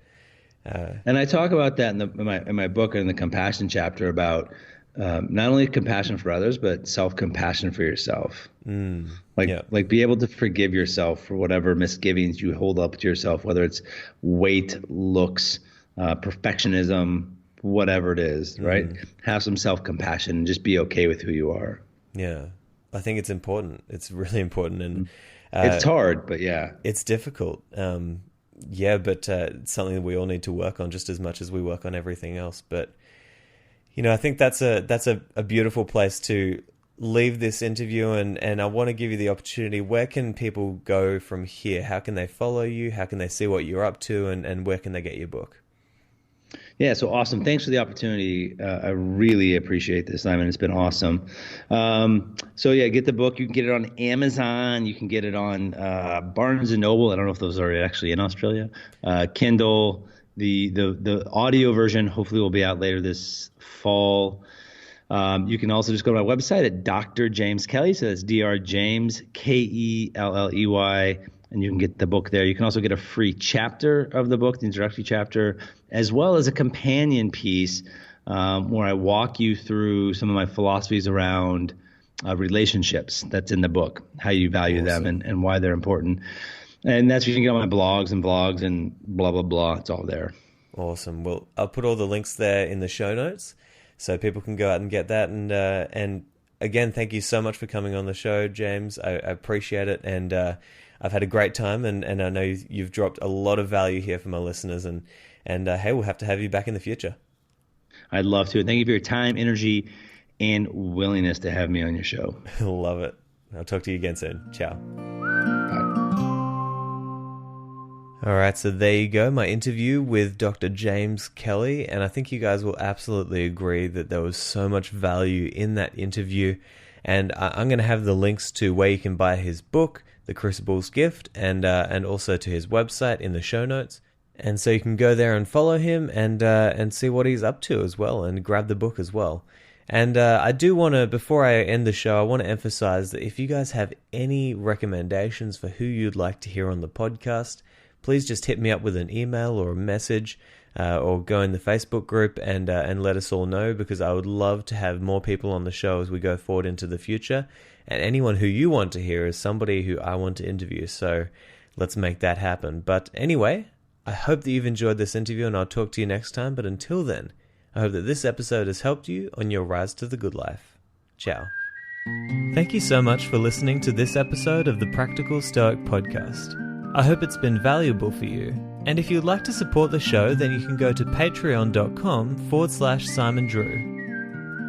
[SPEAKER 2] And I talk about that in my book, in the compassion chapter, about not only compassion for others, but self-compassion for yourself. Like be able to forgive yourself for whatever misgivings you hold up to yourself, whether it's weight, looks, perfectionism, whatever it is, right? Have some self-compassion and just be okay with who you are.
[SPEAKER 1] Yeah. I think it's important. It's really important. And
[SPEAKER 2] it's hard, but yeah.
[SPEAKER 1] It's difficult. But it's something that we all need to work on just as much as we work on everything else. But, I think that's a beautiful place to leave this interview. And I want to give you the opportunity. Where can people go from here? How can they follow you? How can they see what you're up to? And where can they get your book?
[SPEAKER 2] Yeah, so awesome. Thanks for the opportunity. I really appreciate this, Simon. It's been awesome. Get the book. You can get it on Amazon. You can get it on Barnes & Noble. I don't know if those are actually in Australia. Kindle. The audio version hopefully will be out later this fall. You can also just go to my website at Dr. James Kelly. So that's Dr. James Kelley. And you can get the book there. You can also get a free chapter of the book, the introductory chapter, as well as a companion piece where I walk you through some of my philosophies around relationships. That's in the book, how you value them and why they're important. And that's where you can get on my blogs and vlogs and blah, blah, blah. It's all there.
[SPEAKER 1] Awesome. Well, I'll put all the links there in the show notes so people can go out and get that. And again, thank you so much for coming on the show, James. I appreciate it. And I've had a great time, and I know you've dropped a lot of value here for my listeners, and hey, we'll have to have you back in the future.
[SPEAKER 2] I'd love to. And thank you for your time, energy, and willingness to have me on your show.
[SPEAKER 1] Love it. I'll talk to you again soon. Ciao. All right, so there you go, my interview with Dr. James Kelly, and I think you guys will absolutely agree that there was so much value in that interview, and I'm going to have the links to where you can buy his book, The Crucible's Gift, and also to his website in the show notes. And so you can go there and follow him and see what he's up to as well, and grab the book as well. And I do want to, before I end the show, I want to emphasize that if you guys have any recommendations for who you'd like to hear on the podcast, please just hit me up with an email or a message, or go in the Facebook group and let us all know, because I would love to have more people on the show as we go forward into the future. And anyone who you want to hear is somebody who I want to interview. So let's make that happen. But anyway, I hope that you've enjoyed this interview, and I'll talk to you next time. But until then, I hope that this episode has helped you on your rise to the good life. Ciao. Thank you so much for listening to this episode of the Practical Stoic Podcast. I hope it's been valuable for you. And if you'd like to support the show, then you can go to patreon.com/Simon Drew.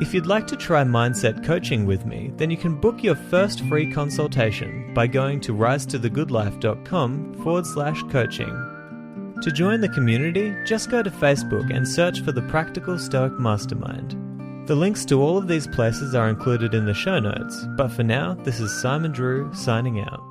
[SPEAKER 1] If you'd like to try mindset coaching with me, then you can book your first free consultation by going to risetothegoodlife.com/coaching. To join the community, just go to Facebook and search for the Practical Stoic Mastermind. The links to all of these places are included in the show notes, but for now, this is Simon Drew signing out.